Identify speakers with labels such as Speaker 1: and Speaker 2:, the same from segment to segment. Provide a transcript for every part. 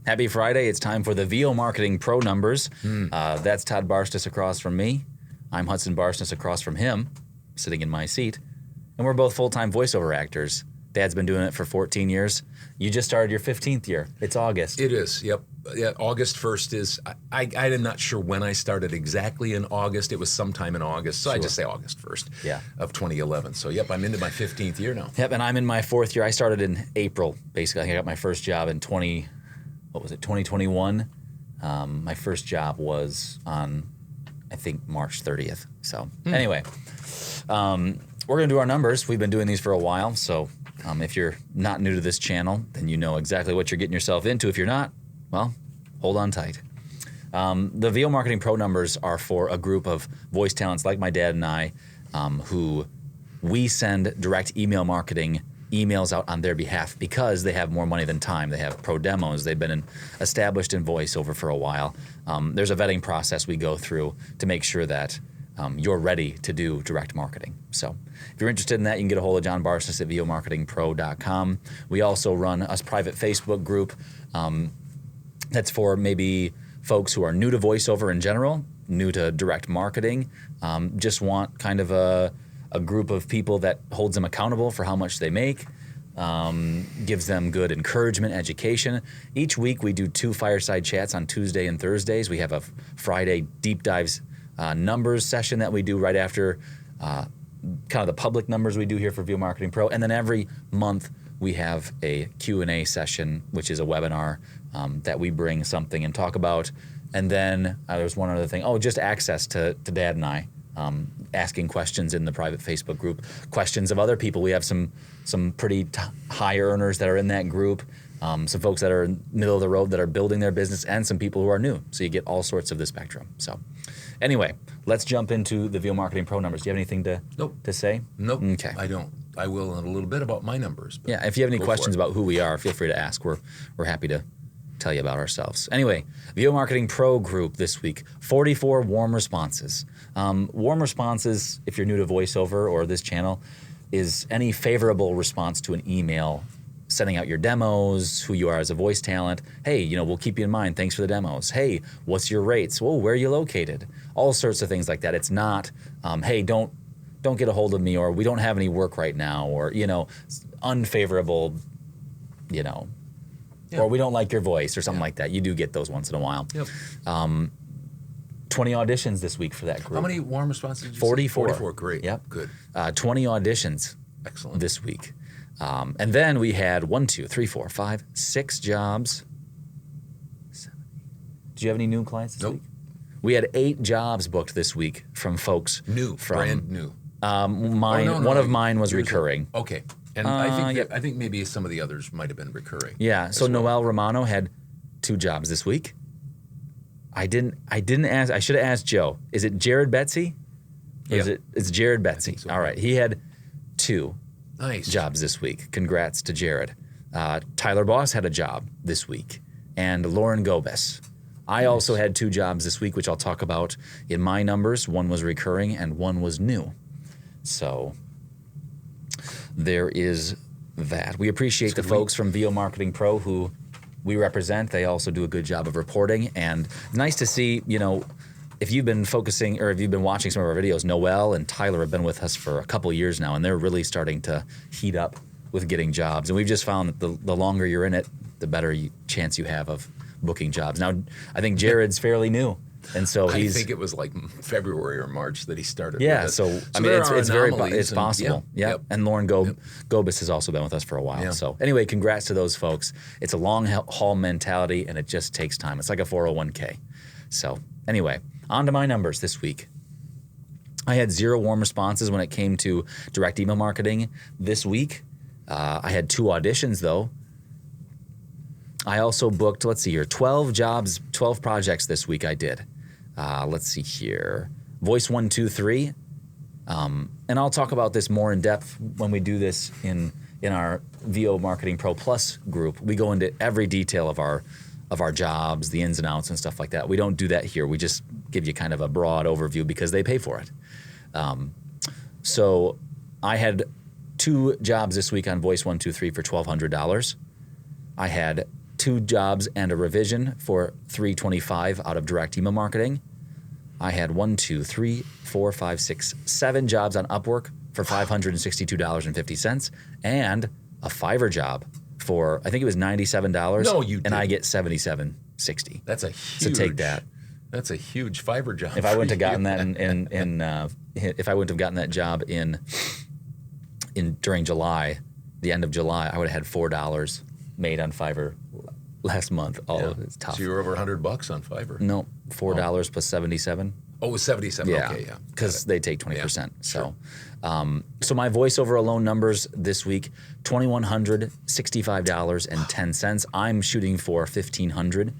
Speaker 1: Happy Friday. It's time for the VO Marketing Pro numbers. That's Todd Barsness across from me. I'm Hudson Barsness across from him, sitting in my seat. And we're both full-time voiceover actors. Dad's been doing it for 14 years. You just started your 15th year. It's August.
Speaker 2: It is, yep. Yeah, August 1st is, I'm not sure when I started exactly in August. It was sometime in August, so I just say August 1st of 2011. So, yep, I'm into my 15th year now.
Speaker 1: Yep, and I'm in my 4th year. I started in April, basically. I think I got my first job in 2021. My first job was on, I think, March 30th. So, anyway, we're going to do our numbers. We've been doing these for a while, so if you're not new to this channel, then you know exactly what you're getting yourself into. If you're not, well, hold on tight. The VO Marketing Pro numbers are for a group of voice talents like my dad and I, who we send direct email marketing emails out on their behalf because they have more money than time. They have pro demos. They've been established in voiceover for a while. There's a vetting process we go through to make sure that you're ready to do direct marketing. So if you're interested in that, you can get a hold of John Barsness at vomarketingpro.com. We also run a private Facebook group that's for maybe folks who are new to voiceover in general, new to direct marketing, just want kind of a group of people that holds them accountable for how much they make, gives them good encouragement, education. Each week we do 2 fireside chats on Tuesday and Thursdays. We have a Friday deep dives numbers session that we do right after kind of the public numbers we do here for VO Marketing Pro. And then every month we have a Q&A session, which is a webinar that we bring something and talk about. And then there's one other thing. Oh, just access to Dad and I, asking questions in the private Facebook group, questions of other people. We have some pretty high earners that are in that group, some folks that are middle of the road that are building their business, and some people who are new. So you get all sorts of the spectrum. So anyway, let's jump into the VO Marketing Pro numbers. Do you have anything to say?
Speaker 2: Nope.
Speaker 1: Okay.
Speaker 2: I don't. I will in a little bit about my numbers.
Speaker 1: Yeah, if you have any questions about who we are, feel free to ask. We're happy to tell you about ourselves. Anyway, VO Marketing Pro group this week, 44 warm responses. Warm responses, if you're new to voiceover or this channel, is any favorable response to an email, sending out your demos, who you are as a voice talent. Hey, we'll keep you in mind. Thanks for the demos. Hey, what's your rates? Whoa, where are you located? All sorts of things like that. It's not, hey, don't get a hold of me, or we don't have any work right now, or, unfavorable, or we don't like your voice or something like that. You do get those once in a while. Yep. 20 auditions this week for that group.
Speaker 2: How many warm responses did you
Speaker 1: 44.
Speaker 2: say? 44, great.
Speaker 1: Yep.
Speaker 2: Good.
Speaker 1: 20 auditions.
Speaker 2: Excellent.
Speaker 1: This week. And then we had 6 jobs. 7, 8. Did you have any new clients this week? We had 8 jobs booked this week from folks.
Speaker 2: Brand new.
Speaker 1: One of mine was recurring.
Speaker 2: Okay. And I think maybe some of the others might have been recurring.
Speaker 1: Yeah. So Noel Romano had 2 jobs this week. I didn't ask. I should have asked Joe. Is it Jared Betsy? It's Jared Betsy. So. All right. He had 2 jobs this week. Congrats to Jared. Tyler Boss had a job this week, and Lauren Gobes. I also had 2 jobs this week, which I'll talk about in my numbers. One was recurring and one was new. So there is that. We appreciate the folks from VO Marketing Pro who we represent. They also do a good job of reporting, and it's nice to see, if you've been focusing or if you've been watching some of our videos, Noel and Tyler have been with us for a couple years now, and they're really starting to heat up with getting jobs. And we've just found that the longer you're in it, the better chance you have of booking jobs. Now, I think Jared's fairly new. And so I
Speaker 2: think it was like February or March that he started.
Speaker 1: Yeah,
Speaker 2: with
Speaker 1: so I mean, it's possible. Yep. And Lauren Gobes has also been with us for a while. Yeah. So anyway, congrats to those folks. It's a long haul mentality, and it just takes time. It's like a 401k. So anyway, on to my numbers this week. I had 0 warm responses when it came to direct email marketing this week. I had 2 auditions though. I also booked, 12 jobs, 12 projects this week I did. Let's see here. Voice 1, 2, 3. And I'll talk about this more in depth when we do this in our VO Marketing Pro Plus group. We go into every detail of our jobs, the ins and outs and stuff like that. We don't do that here. We just give you kind of a broad overview because they pay for it. So I had 2 jobs this week on Voice 1, 2, 3 for $1,200. I had 2 jobs and a revision for $325 out of direct email marketing. I had 7 jobs on Upwork for $562.50 and a Fiverr job for, I think it was $97.
Speaker 2: No, you
Speaker 1: and I get $77.60.
Speaker 2: That's a huge.
Speaker 1: So take that.
Speaker 2: That's a huge Fiverr job.
Speaker 1: If I wouldn't have gotten that if I wouldn't have gotten that job during July, the end of July, I would have had $4 made on Fiverr last month. Oh, it's tough.
Speaker 2: So you were over $100 on Fiverr.
Speaker 1: No, $4 plus 77.
Speaker 2: Oh, it was 77.
Speaker 1: Yeah,
Speaker 2: Okay, yeah.
Speaker 1: because they take 20%.
Speaker 2: Yeah,
Speaker 1: so, so my voiceover alone numbers this week: $2,165.10. I'm shooting for $1,500,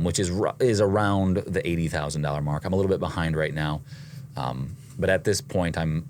Speaker 1: which is around the $80,000 mark. I'm a little bit behind right now, but at this point, I'm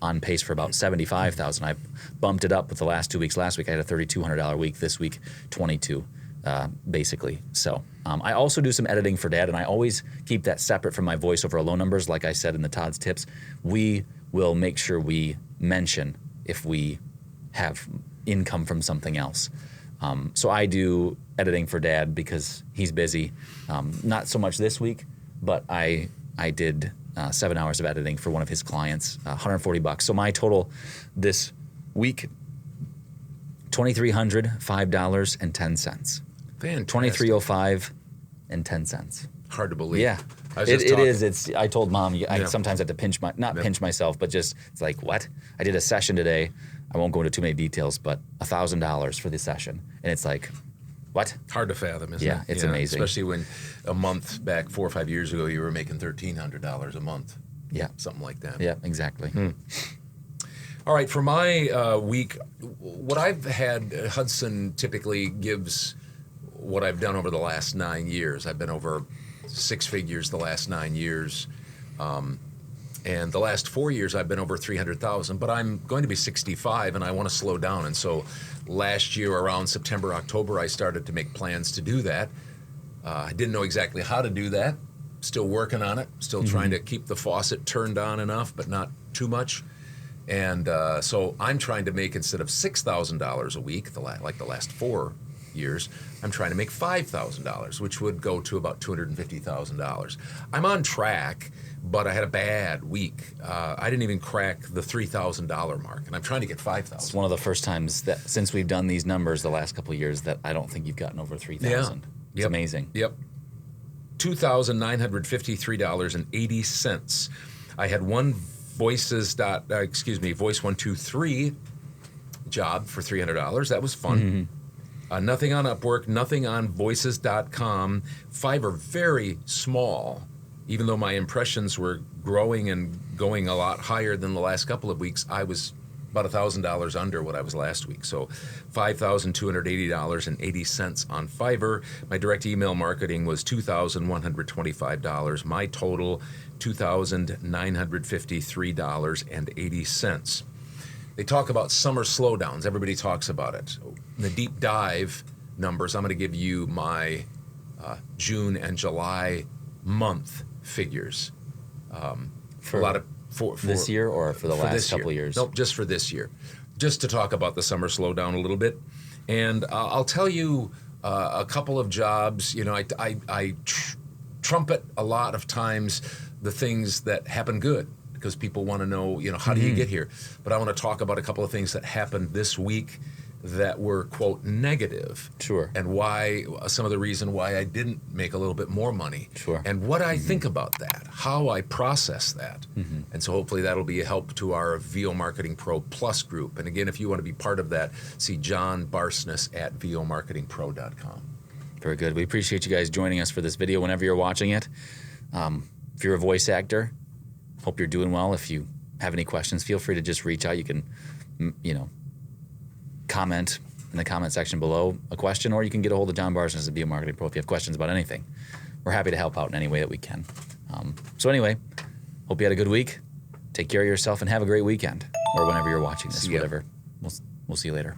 Speaker 1: on pace for about $75,000. I bumped it up with the last 2 weeks. Last week I had a $3,200 week. This week, $22,000. Basically. So I also do some editing for Dad, and I always keep that separate from my voiceover alone numbers. Like I said in the Todd's tips, we will make sure we mention if we have income from something else. So I do editing for Dad because he's busy. Not so much this week, but I did 7 hours of editing for one of his clients, $140. So my total this week, $2,305.10.
Speaker 2: Fantastic.
Speaker 1: $2,305.10.
Speaker 2: Hard to believe.
Speaker 1: Yeah, it is. I told Mom I sometimes have to pinch myself, but just it's like, what? I did a session today. I won't go into too many details, but $1,000 for the session, and it's like, what?
Speaker 2: Hard to fathom, isn't it?
Speaker 1: Yeah, it's amazing.
Speaker 2: Especially when a month back 4 or 5 years ago you were making $1,300 a month.
Speaker 1: Yeah,
Speaker 2: something like that.
Speaker 1: Yeah, exactly.
Speaker 2: All right, for my week, what I've had, Hudson typically gives what I've done over the last 9 years. I've been over 6 figures the last 9 years. And the last 4 years I've been over 300,000, but I'm going to be 65 and I want to slow down. And so last year around September, October, I started to make plans to do that. I didn't know exactly how to do that. Still working on it. Still trying to keep the faucet turned on enough, but not too much. And so I'm trying to make, instead of $6,000 a week, like the last 4 years, I'm trying to make $5,000, which would go to about $250,000. I'm on track, but I had a bad week. I didn't even crack the $3,000 mark, and I'm trying to get $5,000.
Speaker 1: It's one of the first times that since we've done these numbers the last couple of years that I don't think you've gotten over 3,000.
Speaker 2: Yeah.
Speaker 1: It's amazing.
Speaker 2: Yep. $2,953.80. I had one Voice123 job for $300. That was fun. Nothing on Upwork, nothing on Voices.com. Fiverr, very small. Even though my impressions were growing and going a lot higher than the last couple of weeks, I was about $1,000 under what I was last week. So $5,280.80 on Fiverr. My direct email marketing was $2,125. My total, $2,953.80. They talk about summer slowdowns. Everybody talks about it. The deep dive numbers, I'm going to give you my June and July month figures.
Speaker 1: For this year or for the last couple of years?
Speaker 2: Nope, just for this year. Just to talk about the summer slowdown a little bit. And I'll tell you a couple of jobs. You know, I trumpet a lot of times the things that happen good, because people want to know, you know, how do you get here? But I want to talk about a couple of things that happened this week that were, quote, negative.
Speaker 1: Sure.
Speaker 2: And why, some of the reason why I didn't make a little bit more money.
Speaker 1: Sure.
Speaker 2: And what I think about that, how I process that. And so hopefully that'll be a help to our VO Marketing Pro Plus group. And again, if you want to be part of that, see John Barsness at vomarketingpro.com.
Speaker 1: Very good. We appreciate you guys joining us for this video whenever you're watching it. If you're a voice actor, hope you're doing well. If you have any questions, feel free to just reach out. You can, you know, comment in the comment section below a question, or you can get a hold of John Barsness at VO Marketing Pro if you have questions about anything. We're happy to help out in any way that we can. So anyway, hope you had a good week. Take care of yourself and have a great weekend, or whenever you're watching this, whatever. We'll see you later.